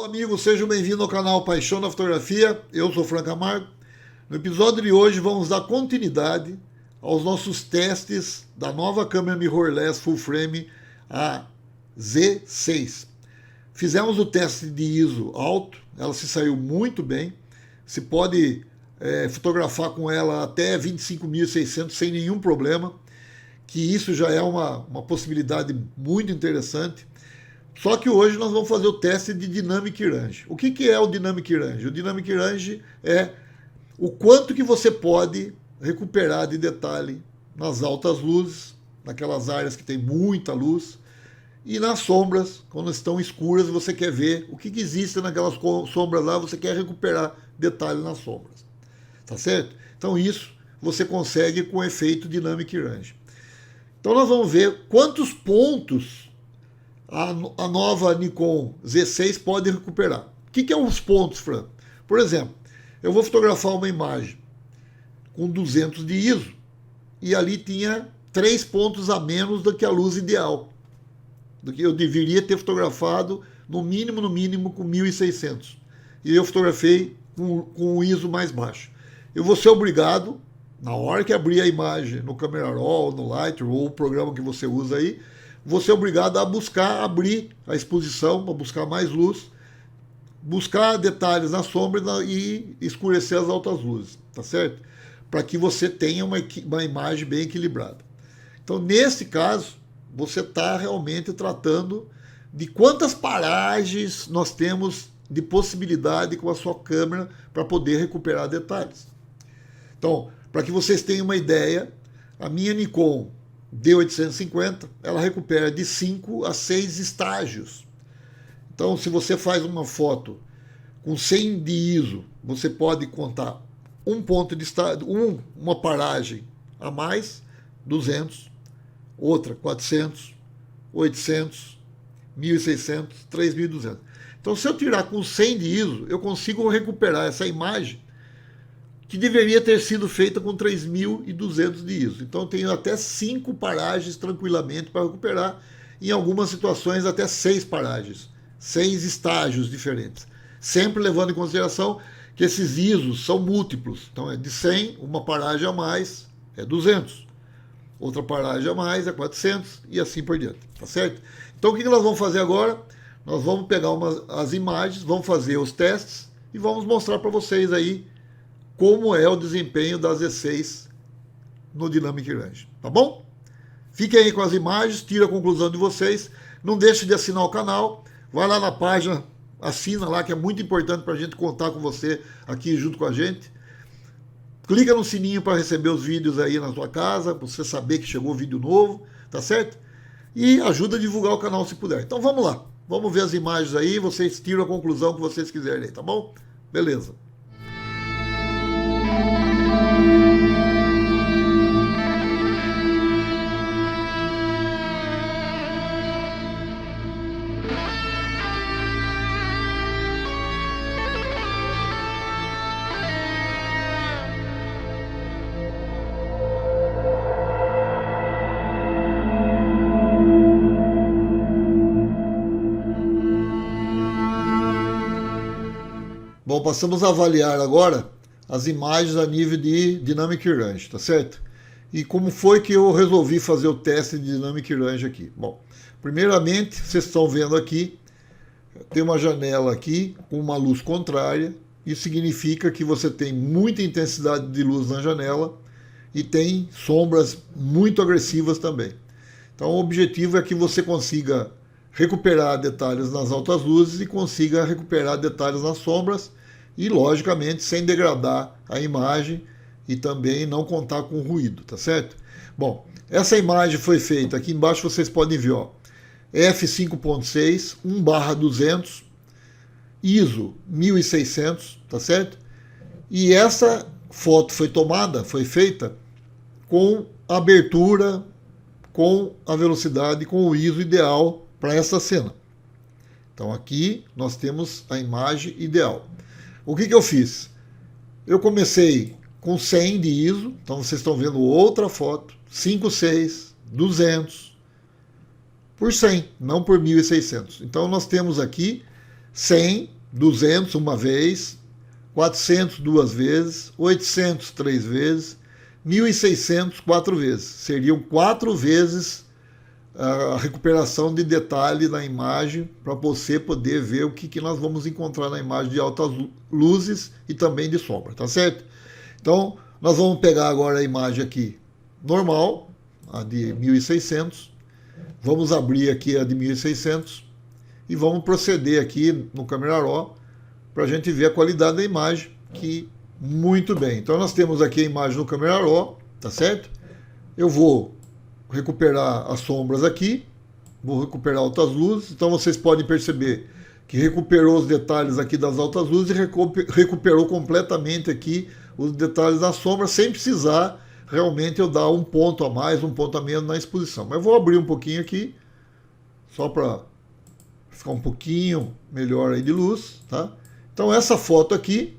Olá amigos, sejam bem-vindos ao canal Paixão da Fotografia, eu sou Franco Camargo. No episódio de hoje vamos dar continuidade aos nossos testes da nova câmera mirrorless full frame, a Z6. Fizemos o teste de ISO alto, ela se saiu muito bem, se pode fotografar com ela até 25.600 sem nenhum problema, que isso já é uma possibilidade muito interessante. Só que hoje nós vamos fazer o teste de Dynamic Range. O que é o Dynamic Range? O Dynamic Range é o quanto que você pode recuperar de detalhe nas altas luzes, naquelas áreas que tem muita luz, e nas sombras, quando estão escuras, você quer ver o que existe naquelas sombras lá, você quer recuperar detalhe nas sombras. Tá certo? Então isso você consegue com o efeito Dynamic Range. Então nós vamos ver quantos pontos a nova Nikon Z6 pode recuperar. O que é os pontos, Fran? Por exemplo, eu vou fotografar uma imagem com 200 de ISO e ali tinha 3 pontos a menos do que a luz ideal, do que eu deveria ter fotografado no mínimo com 1600. E eu fotografei com o ISO mais baixo. Eu vou ser obrigado, na hora que abrir a imagem no Camera Raw, no Lightroom ou o programa que você usa aí, você é obrigado a buscar abrir a exposição, para buscar mais luz, buscar detalhes na sombra e escurecer as altas luzes, tá certo? Para que você tenha uma imagem bem equilibrada. Então, nesse caso, você está realmente tratando de quantas paragens nós temos de possibilidade com a sua câmera para poder recuperar detalhes. Então, para que vocês tenham uma ideia, a minha Nikon D850, ela recupera de 5 a 6 estágios. Então, se você faz uma foto com 100 de ISO, você pode contar um ponto de estágio, uma paragem a mais, 200, outra 400, 800, 1.600, 3.200. Então, se eu tirar com 100 de ISO, eu consigo recuperar essa imagem que deveria ter sido feita com 3.200 de ISO. Então eu tenho até 5 paragens tranquilamente para recuperar, em algumas situações até 6 paragens, 6 estágios diferentes. Sempre levando em consideração que esses ISOs são múltiplos. Então é de 100, uma paragem a mais é 200, outra paragem a mais é 400 e assim por diante, tá certo? Então o que nós vamos fazer agora? Nós vamos pegar as imagens, vamos fazer os testes e vamos mostrar para vocês aí como é o desempenho da Z6 no Dynamic Range, tá bom? Fiquem aí com as imagens, tira a conclusão de vocês, não deixe de assinar o canal, vai lá na página, assina lá, que é muito importante para a gente contar com você aqui junto com a gente. Clica no sininho para receber os vídeos aí na sua casa, para você saber que chegou vídeo novo, tá certo? E ajuda a divulgar o canal se puder. Então vamos lá, vamos ver as imagens aí, vocês tiram a conclusão que vocês quiserem aí, tá bom? Beleza. Bom, passamos a avaliar agora as imagens a nível de Dynamic Range, tá certo? E como foi que eu resolvi fazer o teste de Dynamic Range aqui? Bom, primeiramente, vocês estão vendo aqui, tem uma janela aqui com uma luz contrária. Isso significa que você tem muita intensidade de luz na janela e tem sombras muito agressivas também. Então o objetivo é que você consiga recuperar detalhes nas altas luzes e consiga recuperar detalhes nas sombras e, logicamente, sem degradar a imagem e também não contar com ruído, tá certo? Bom, essa imagem foi feita, aqui embaixo vocês podem ver, ó, f5.6, 1/200, ISO 1600, tá certo? E essa foto foi feita com abertura, com a velocidade, com o ISO ideal para essa cena. Então aqui nós temos a imagem ideal. O que eu fiz? Eu comecei com 100 de ISO, então vocês estão vendo outra foto, 5, 6, 200, por 100, não por 1600. Então nós temos aqui 100 200 uma vez, 400 duas vezes, 800 três vezes, 1.600 quatro vezes. Seriam 4 vezes a recuperação de detalhe na imagem para você poder ver o que nós vamos encontrar na imagem de altas luzes e também de sombra, tá certo? Então, nós vamos pegar agora a imagem aqui normal, a de 1.600, vamos abrir aqui a de 1.600 e vamos proceder aqui no Camera Raw para a gente ver a qualidade da imagem, que muito bem. Então, nós temos aqui a imagem no Camera Raw, tá certo? Eu vou recuperar as sombras aqui, vou recuperar altas luzes, então vocês podem perceber que recuperou os detalhes aqui das altas luzes e recuperou completamente aqui os detalhes da sombra, sem precisar realmente eu dar um ponto a mais, um ponto a menos na exposição. Mas eu vou abrir um pouquinho aqui, só para ficar um pouquinho melhor aí de luz, tá? Então essa foto aqui,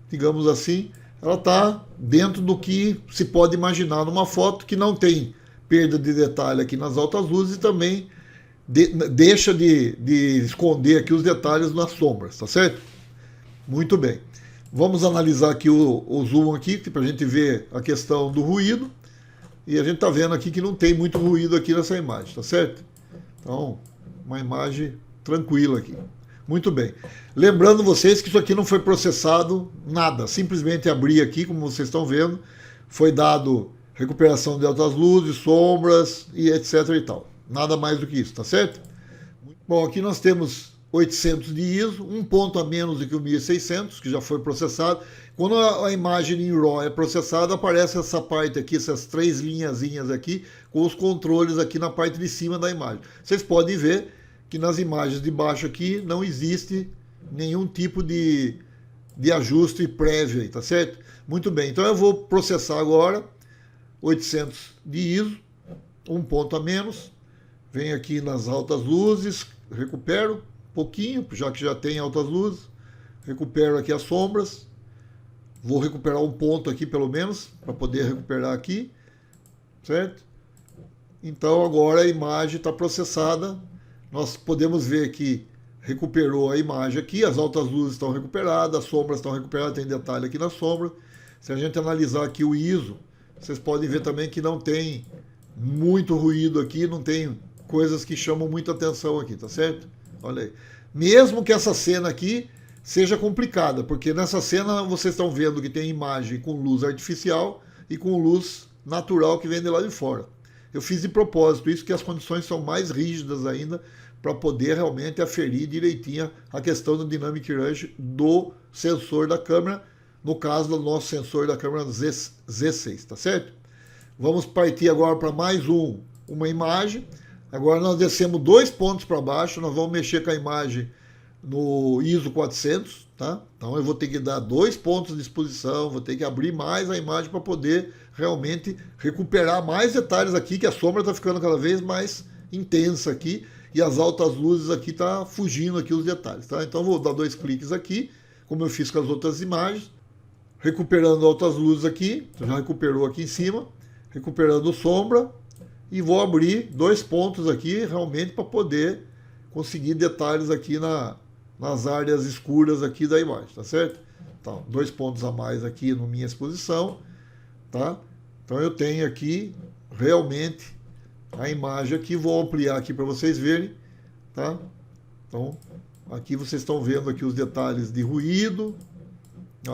digamos assim, ela está dentro do que se pode imaginar numa foto que não tem perda de detalhe aqui nas altas luzes e também deixa de esconder aqui os detalhes nas sombras, tá certo? Muito bem. Vamos analisar aqui o zoom aqui, para a gente ver a questão do ruído. E a gente está vendo aqui que não tem muito ruído aqui nessa imagem, tá certo? Então, uma imagem tranquila aqui. Muito bem. Lembrando vocês que isso aqui não foi processado nada. Simplesmente abri aqui, como vocês estão vendo, foi dado recuperação de altas luzes, sombras e etc e tal. Nada mais do que isso, tá certo? Bom, aqui nós temos 800 de ISO, um ponto a menos do que o 1600, que já foi processado. Quando a imagem em RAW é processada, aparece essa parte aqui, essas 3 linhazinhas aqui, com os controles aqui na parte de cima da imagem. Vocês podem ver que nas imagens de baixo aqui não existe nenhum tipo de ajuste prévio aí, tá certo? Muito bem, então eu vou processar agora 800 de ISO, um ponto a menos, venho aqui nas altas luzes, recupero um pouquinho, já que já tem altas luzes, recupero aqui as sombras, vou recuperar um ponto aqui pelo menos, para poder recuperar aqui, certo? Então agora a imagem está processada, nós podemos ver que recuperou a imagem aqui, as altas luzes estão recuperadas, as sombras estão recuperadas, tem detalhe aqui na sombra. Se a gente analisar aqui o ISO, vocês podem ver também que não tem muito ruído aqui, não tem coisas que chamam muita atenção aqui, tá certo? Olha aí. Mesmo que essa cena aqui seja complicada, porque nessa cena vocês estão vendo que tem imagem com luz artificial e com luz natural que vem de lá de fora. Eu fiz de propósito isso, que as condições são mais rígidas ainda, para poder realmente aferir direitinho a questão do Dynamic Range do sensor da câmera, no caso do nosso sensor da câmera Z6, tá certo? Vamos partir agora para mais uma imagem. Agora nós descemos 2 pontos para baixo, nós vamos mexer com a imagem no ISO 400, tá? Então eu vou ter que dar 2 pontos de exposição, vou ter que abrir mais a imagem para poder realmente recuperar mais detalhes aqui, que a sombra está ficando cada vez mais intensa aqui e as altas luzes aqui tá fugindo aqui os detalhes, tá? Então vou dar 2 cliques aqui, como eu fiz com as outras imagens, recuperando altas luzes aqui, já recuperou aqui em cima, recuperando sombra, e vou abrir 2 pontos aqui realmente para poder conseguir detalhes aqui nas áreas escuras aqui da imagem, tá certo? Então, 2 pontos a mais aqui na minha exposição, tá? Então eu tenho aqui realmente a imagem aqui, vou ampliar aqui para vocês verem, tá? Então, aqui vocês estão vendo aqui os detalhes de ruído.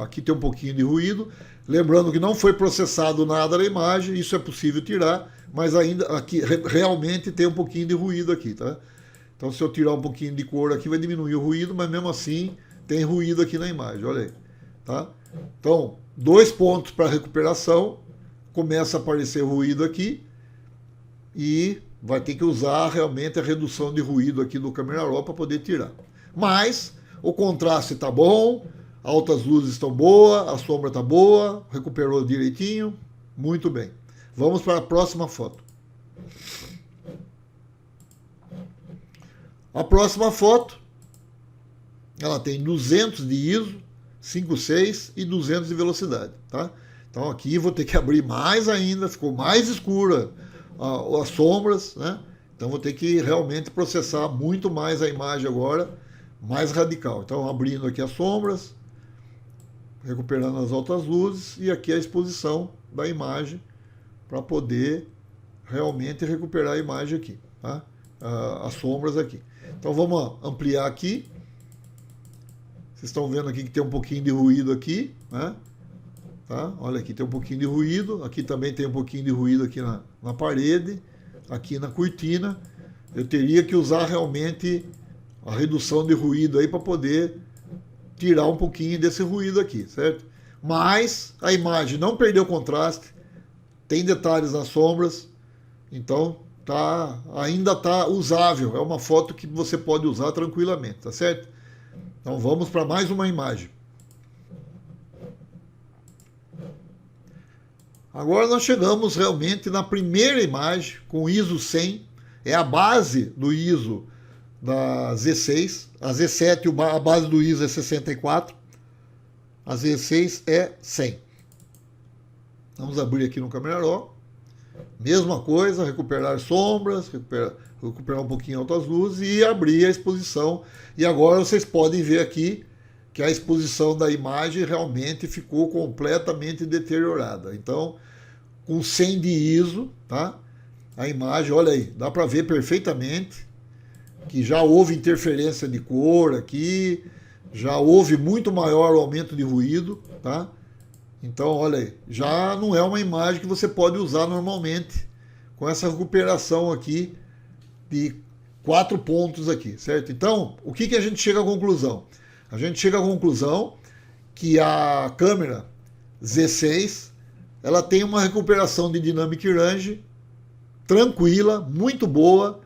Aqui tem um pouquinho de ruído. Lembrando que não foi processado nada na imagem, isso é possível tirar, mas ainda aqui realmente tem um pouquinho de ruído aqui, tá? Então se eu tirar um pouquinho de cor aqui vai diminuir o ruído, mas mesmo assim tem ruído aqui na imagem, olha aí, tá? Então, 2 pontos para recuperação, começa a aparecer ruído aqui e vai ter que usar realmente a redução de ruído aqui do Camera Raw para poder tirar. Mas o contraste está bom, altas luzes estão boas, a sombra está boa, recuperou direitinho, muito bem. Vamos para a próxima foto. A próxima foto, ela tem 200 de ISO, 5.6 e 200 de velocidade, tá? Então aqui vou ter que abrir mais ainda, ficou mais escura as sombras, né? Então vou ter que realmente processar muito mais a imagem agora, mais radical. Então, abrindo aqui as sombras, recuperando as altas luzes, e aqui a exposição da imagem para poder realmente recuperar a imagem aqui, tá? As sombras aqui. Então vamos ampliar aqui. Vocês estão vendo aqui que tem um pouquinho de ruído aqui, né? Tá? Olha aqui, tem um pouquinho de ruído. Aqui também tem um pouquinho de ruído aqui na parede, aqui na cortina. Eu teria que usar realmente a redução de ruído aí para poder tirar um pouquinho desse ruído aqui, certo? Mas a imagem não perdeu contraste, tem detalhes nas sombras, então ainda está usável. É uma foto que você pode usar tranquilamente, tá certo? Então vamos para mais uma imagem. Agora nós chegamos realmente na primeira imagem com ISO 100, é a base do ISO da Z6, a Z7 a base do ISO é 64, a Z6 é 100. Vamos abrir aqui no Camera Raw, mesma coisa, recuperar sombras, recuperar um pouquinho altas luzes e abrir a exposição. E agora vocês podem ver aqui que a exposição da imagem realmente ficou completamente deteriorada. Então, com 100 de ISO, tá? A imagem, olha aí, dá para ver perfeitamente que já houve interferência de cor aqui, já houve muito maior o aumento de ruído, tá? Então, olha aí, já não é uma imagem que você pode usar normalmente com essa recuperação aqui de 4 pontos aqui, certo? Então, o que a gente chega à conclusão? A gente chega à conclusão que a câmera Z6, ela tem uma recuperação de dynamic range tranquila, muito boa,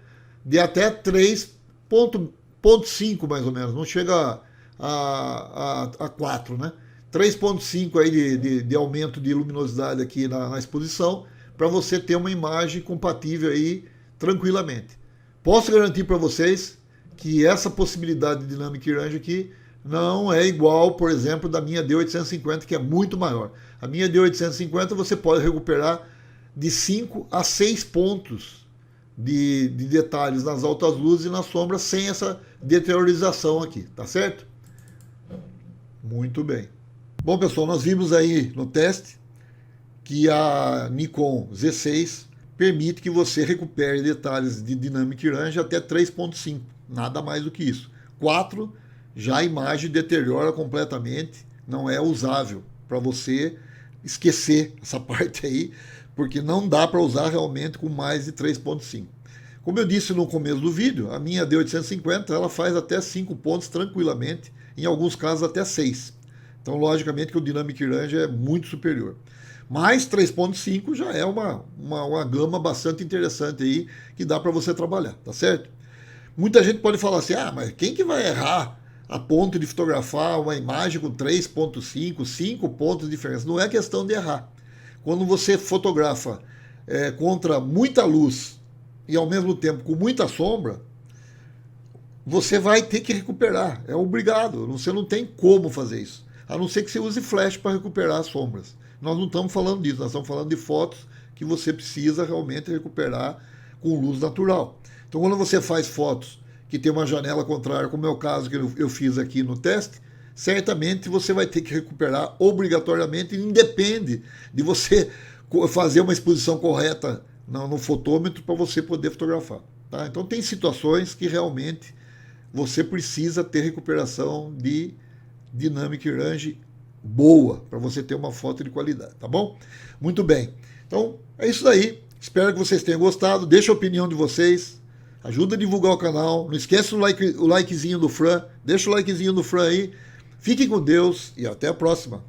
de até 3.5 mais ou menos, não chega a 4, né? 3.5 aí de aumento de luminosidade aqui na exposição, para você ter uma imagem compatível aí tranquilamente. Posso garantir para vocês que essa possibilidade de dynamic range aqui não é igual, por exemplo, da minha D850, que é muito maior. A minha D850 você pode recuperar de 5 a 6 pontos de detalhes nas altas luzes e nas sombras sem essa deteriorização aqui, tá certo? Muito bem. Bom, pessoal, nós vimos aí no teste que a Nikon Z6 permite que você recupere detalhes de dynamic range até 3.5, nada mais do que isso. 4, já a imagem deteriora completamente, não é usável, para você esquecer essa parte aí, porque não dá para usar realmente com mais de 3.5. Como eu disse no começo do vídeo, a minha D850 ela faz até 5 pontos tranquilamente, em alguns casos até 6. Então, logicamente que o dynamic range é muito superior. Mas 3.5 já é uma gama bastante interessante aí que dá para você trabalhar, tá certo? Muita gente pode falar assim, mas quem que vai errar a ponto de fotografar uma imagem com 3.5, 5 pontos de diferença? Não é questão de errar. Quando você fotografa contra muita luz e ao mesmo tempo com muita sombra, você vai ter que recuperar, é obrigado, você não tem como fazer isso, a não ser que você use flash para recuperar as sombras. Nós não estamos falando disso, nós estamos falando de fotos que você precisa realmente recuperar com luz natural. Então, quando você faz fotos que tem uma janela contrária, como é o caso que eu fiz aqui no teste, certamente você vai ter que recuperar obrigatoriamente, independe de você fazer uma exposição correta no fotômetro para você poder fotografar. Tá? Então, tem situações que realmente você precisa ter recuperação de dynamic range boa para você ter uma foto de qualidade, tá bom? Muito bem. Então, é isso daí. Espero que vocês tenham gostado. Deixa a opinião de vocês. Ajuda a divulgar o canal. Não esqueça o likezinho do Fran. Deixa o likezinho do Fran aí. Fiquem com Deus e até a próxima.